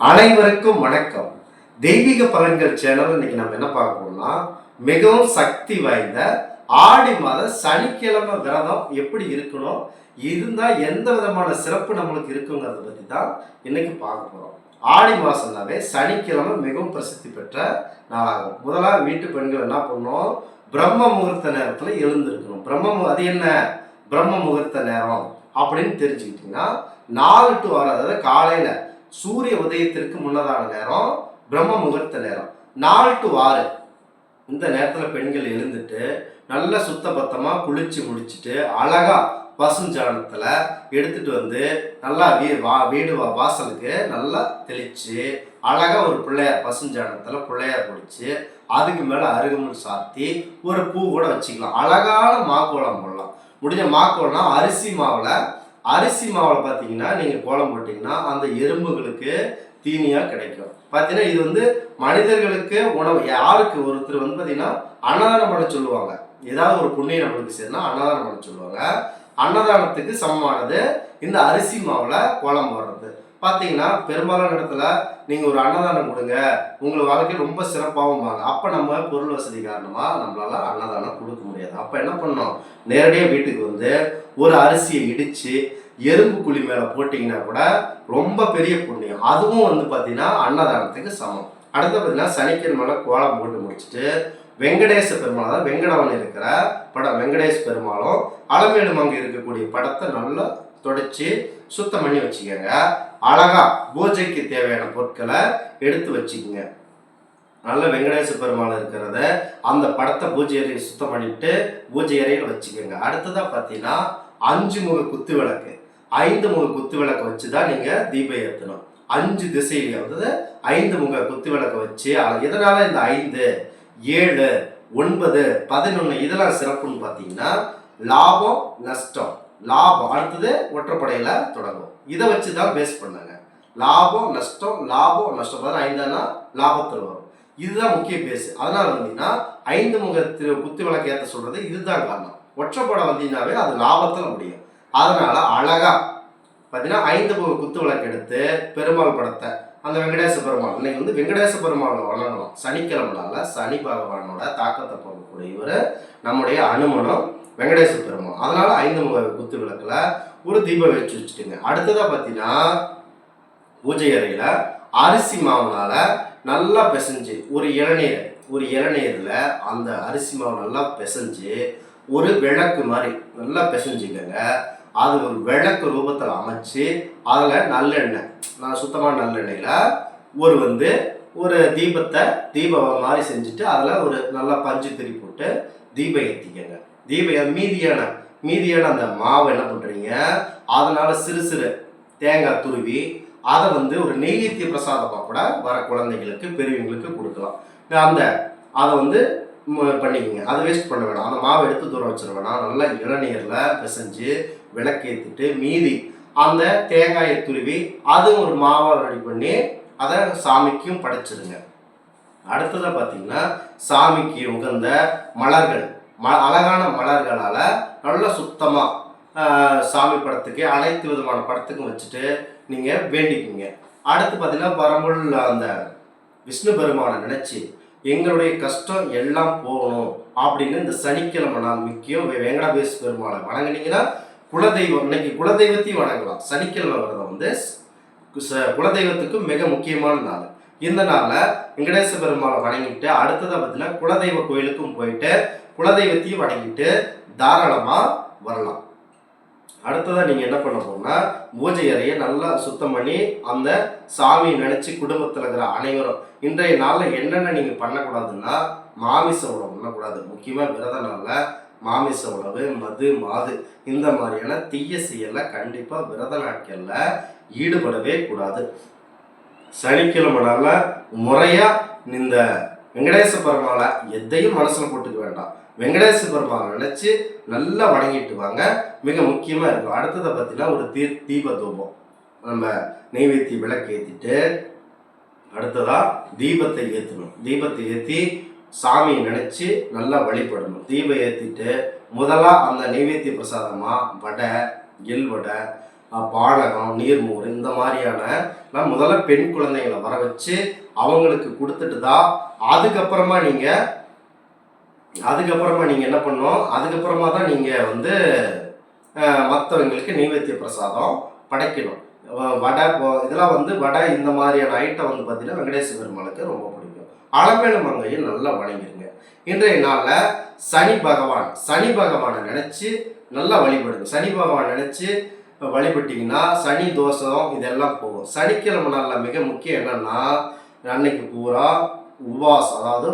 அனைவருக்கும் வணக்கம். தெய்வீக பலன்கள் சேனல் இன்னைக்கு நம்ம என்ன பார்க்கணும்னா, மிகவும் சக்தி வாய்ந்த ஆடி மாத சனிக்கிழமை விரதம் எப்படி இருக்கணும், இருந்தால் எந்த விதமான சிறப்பு நம்மளுக்கு இருக்குங்கிறத பற்றி தான் இன்னைக்கு பார்க்க போகிறோம். ஆடி மாதம்னாவே சனிக்கிழமை மிகவும் பிரசித்தி பெற்ற நாளாகும். முதலாக வீட்டு பெண்கள் என்ன பண்ணணும், பிரம்ம முகூர்த்த நேரத்தில் எழுந்திருக்கணும். அது என்ன பிரம்ம முகூர்த்த நேரம் அப்படின்னு தெரிஞ்சுக்கிட்டிங்கன்னா 4 to 6, அதாவது காலையில் சூரிய உதயத்திற்கு முன்னதான நேரம் பிரம்ம முகூர்த்த நேரம். 4 to 6 இந்த நேரத்தில் பெண்கள் எழுந்துட்டு நல்ல சுத்த பத்தமாக குளிச்சு முடிச்சுட்டு அழகா பசுஞ்சாணத்தில் எடுத்துட்டு வந்து நல்லா வீடு வாசலுக்கு நல்லா தெளிச்சு அழகா ஒரு பிள்ளையார் பசுஞ்சாணத்தில் பிள்ளையார் பிடிச்சி அதுக்கு மேலே அருகம்புல் சாத்தி ஒரு பூ கூட வச்சுக்கலாம். அழகான மாக்கோளம் போடலாம். முடிஞ்ச மாக்கோளம்னா அரிசி மாவில் பார்த்தீங்கன்னா நீங்கள் கோலம் போட்டிங்கன்னா அந்த எறும்புகளுக்கு தீனியாக கிடைக்கும். பார்த்தீங்கன்னா இது வந்து மனிதர்களுக்கு உணவு. யாருக்கு ஒருத்தர் வந்து பார்த்தீங்கன்னா அன்னதானம் பண்ண சொல்லுவாங்க. ஏதாவது ஒரு புண்ணியம் நம்மளுக்கு சேர்னா அன்னதானம் பண்ண சொல்லுவாங்க. அன்னதானத்துக்கு சமமானது இந்த அரிசி மாவில் கோலம் போடுறது. பார்த்தீங்கன்னா பெரும்பாலான இடத்துல நீங்கள் ஒரு அன்னதானம் கொடுங்க, உங்களை வாழ்க்கை ரொம்ப சிறப்பாகவும் வாங்க. அப்போ நம்ம பொருள் வசதி காரணமாக நம்மளால அன்னதானம் கொடுக்க முடியாது. அப்போ என்ன பண்ணோம், நேரடியாக வீட்டுக்கு வந்து ஒரு அரிசியை இடித்து எறும்பு குழி மேலே போட்டிங்கன்னா கூட ரொம்ப பெரிய புண்ணியம். அதுவும் வந்து பார்த்தீங்கன்னா அன்னதானத்துக்கு சமம். அடுத்து பார்த்தீங்கன்னா சனிக்கிழமை கோலம் போட்டு முடிச்சுட்டு வெங்கடேச பெருமாள், அதாவது வெங்கடவன் இருக்கிற படம் வெங்கடேச பெருமாளும் அலமேலும் அங்கே இருக்கக்கூடிய படத்தை நல்லா தொடச்சி சுத்தம் பண்ணி வச்சுக்கோங்க. அழகா பூஜைக்கு தேவையான பொருட்களை எடுத்து வச்சுக்கோங்க. நல்ல வெங்கடேச பெருமாள் இருக்கிறத அந்த படத்தை பூஜை அறையை சுத்தம் பண்ணிட்டு பூஜை அறையில் வச்சுக்கோங்க. அடுத்ததா பார்த்தீங்கன்னா 5 முக குத்து விளக்கு, 5 முக குத்து விளக்கு வச்சு தான் நீங்கள் தீபம் ஏற்றணும். 5 திசையிலையும் வந்து 5 முக குத்து விளக்கு வச்சு இதனால இந்த 5, 7, 9, 11 இதெல்லாம் சிறப்புன்னு பார்த்தீங்கன்னா லாபம் நஷ்டம். லாபம் அடுத்தது ஒற்றைப்படையில தொடங்கும். இதை வச்சு தான் பேஸ் பண்ணாங்க. லாபம் நஷ்டம் 5 லாபத்தில் வரும். இதுதான் முக்கிய பேஸ். அதனால வந்தீங்கன்னா 5 முகத்தில் குத்து விளக்கு ஏற்ற சொல்றது இதுதான் காரணம். ஒற்றைப்படை வந்தீங்கன்னாவே அது லாபத்தில் முடியும். அதனால அழகா பார்த்தீங்கன்னா 5 முக குத்து விளக்கு எடுத்து பெருமாள் படத்தை அந்த வெங்கடேச பெருமாள் இன்னைக்கு வந்து வெங்கடேச பெருமாளை வணங்கணும். சனிக்கிழமைனால சனி பகவானோட தாக்கத்தை போகக்கூடிய இவர் நம்முடைய அனுமனும் வெங்கடேச பெருமாள். அதனால 5 முக குத்து விளக்குல ஒரு தீபம் வச்சுட்டுங்க. அடுத்ததா பார்த்தீங்கன்னா பூஜை அறையில அரிசி மாவுனால நல்லா பிசைஞ்சு ஒரு இளநீர்ல அந்த அரிசி மாவு நல்லா பிசைஞ்சு ஒரு விளக்கு மாதிரி நல்லா பிசைஞ்சுக்கங்க. அது ஒரு விளக்கு ரூபத்தில் அமைச்சு அதில் நல்லெண்ணெய், நான் சுத்தமான நல்லெண்ணெயில் ஒரு தீபம் மாதிரி செஞ்சுட்டு அதில் ஒரு நல்லா பஞ்சு திரி போட்டு தீபம் ஏற்றிக்கங்க. மீதியான அந்த மாவை என்ன பண்ணுறீங்க, அதனால் சிறு தேங்காய் துருவி அதை ஒரு நெய்வேத்திய பிரசாதமாக கூட வர குழந்தைங்களுக்கு பெரியவங்களுக்கு கொடுக்கலாம். அதை பண்ணிக்கோங்க. அதை வேஸ்ட் பண்ண வேணாம். அந்த மாவை எடுத்து தூரம் வச்சிட வேணாம். நல்லா இளநீரில் பிசைஞ்சு விளக்கேற்றிட்டு மீதி அந்த தேங்காயை துருவி அதுவும் ஒரு மாவை ரெடி பண்ணி அதை சாமிக்கும் படைச்சிருங்க. அடுத்ததாக பார்த்தீங்கன்னா சாமிக்கு உகந்த மலர்கள், அழகான மலர்களால் நல்லா சுத்தமாக சாமி படத்துக்கு அனைத்து விதமான படத்துக்கும் வச்சுட்டு நீங்கள் வேண்டிக்குங்க. அடுத்து பார்த்தீங்கன்னா பரம்புள்ள அந்த விஷ்ணு பெருமானை நினச்சி எங்களுடைய கஷ்டம் எல்லாம் போகணும் அப்படின்னு இந்த சனிக்கிழமை நாள் முக்கியம் வெங்கடேச பெருமாளை வணங்கினீங்கன்னா குலதெய்வம், இன்னைக்கு குலதெய்வத்தையும் வணங்கலாம். சனிக்கிழமை விரதம் குலதெய்வத்துக்கு மிக முக்கியமான நாள். இந்த நாளில் வெங்கடேச பெருமாளை வணங்கிட்டு அடுத்ததாக பார்த்தீங்கன்னா குலதெய்வ கோயிலுக்கும் போயிட்டு குலதெய்வத்தையும் வணங்கிட்டு தாராளமாக வரலாம். அடுத்ததாக நீங்கள் என்ன பண்ண போனா பூஜை அறையை நல்லா சுத்தம் பண்ணி அந்த சாமியை நினச்சி குடும்பத்தில் இருக்கிற அனைவரும் இன்றைய நாளில் என்னென்ன நீங்கள் பண்ணக்கூடாதுன்னா மாமிச உணவு பண்ணக்கூடாது. முக்கியமாக விரத நாளில் மாமிச உணவு, மது, மாது இந்த மாதிரியான தீய செயலை கண்டிப்பாக விரத நாட்களில் ஈடுபடவே கூடாது. சனிக்கிழமை நாளில் முறையாக இந்த வெங்கடேச பெருமாளை எதையும் மனசில் போட்டுக்க வேண்டாம். வெங்கடேச பெருமாளை நினச்சி நல்லா வணங்கிட்டு வாங்க, மிக முக்கியமாக இருக்கும். அடுத்ததை பார்த்தீங்கன்னா ஒரு தீப தூபம், நம்ம நெய்வேத்திய விளக்கு ஏற்றிட்டு அடுத்ததாக தீபத்தை ஏற்றணும். தீபத்தை ஏற்றி சாமியை நினச்சி நல்லா வழிபடணும். தீபம் ஏற்றிட்டு முதலாக அந்த நெய்வேத்திய பிரசாதமாக வடை, எள் வடை, பானகம், நீர்மோர் இந்த மாதிரியான முதல்ல பெண் குழந்தைகளை வர வச்சு அவங்களுக்கு கொடுத்துட்டு தான் அதுக்கப்புறமா நீங்கள் என்ன பண்ணணும், அதுக்கப்புறமா தான் நீங்கள் வந்து மற்றவங்களுக்கு நைவேத்திய பிரசாதம் படைக்கணும். வடை இதெல்லாம் வந்து வடை இந்த மாதிரியான ஐட்டம் வந்து பார்த்தீங்கன்னா வெங்கடேச பெருமாளுக்கு ரொம்ப பிடிக்கும். அலமேலு மங்கையும் நல்லா வணங்கிருங்க. இன்றைய நாளில் சனி பகவானை நினச்சி நல்லா வழிபடுங்க. சனி பகவான் நினச்சி வழிபட்டிங்கன்னா சனி தோஷம் இதெல்லாம் போகும். சனிக்கிழமை நாளில் மிக முக்கியம் என்னன்னா, அன்னைக்கு பூரா உபவாசம், அதாவது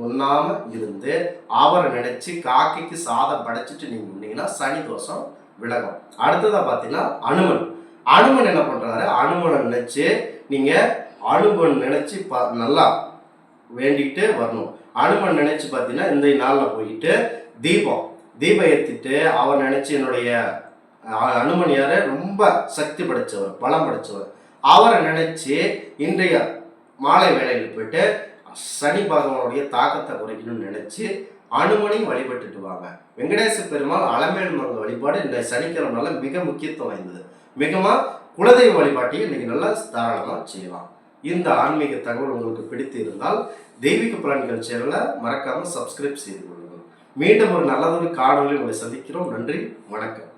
உண்ணாமல் இருந்து அவரை நினச்சி காக்கைக்கு சாதம் படைச்சிட்டு நீங்கள் உண்டீங்கன்னா சனி தோஷம் விலகும். அடுத்ததாக பார்த்தீங்கன்னா அனுமன் என்ன பண்ணுறாரு, அனுமனை நினச்சி நீங்கள் அனுமன் நினச்சி நல்லா வேண்டிட்டு வரணும். அனுமன் நினச்சி பார்த்தீங்கன்னா இந்த நாளில் போயிட்டு தீபம் ஏற்றிட்டு அவர் நினச்சி என்னுடைய அனுமன் யார், ரொம்ப சக்தி படைத்தவர், பலம் படைத்தவர், அவரை நினச்சி இன்றைய மாலை வேளையில் போயிட்டு சனி பகவானுடைய தாக்கத்தை குறைக்கணும்னு நினச்சி அனுமனையும் வழிபட்டுட்டு வாங்க. வெங்கடேச பெருமாள் அலமேலு மங்கை வழிபாடு இந்த சனிக்கிழமை மிக முக்கியத்துவம் வாய்ந்தது. மிகமாக குலதெய்வ வழிபாட்டையும் இன்னைக்கு நல்லா தாராளமாக செய்யலாம். இந்த ஆன்மீக தகவல் உங்களுக்கு பிடித்து இருந்தால் தெய்வீக பலன்கள் சேனலை மறக்காமல் சப்ஸ்கிரைப் செய்து கொள்ளுங்கள். மீண்டும் ஒரு நல்லதொரு காணொலியில் உங்களை சந்திக்கிறோம். நன்றி, வணக்கம்.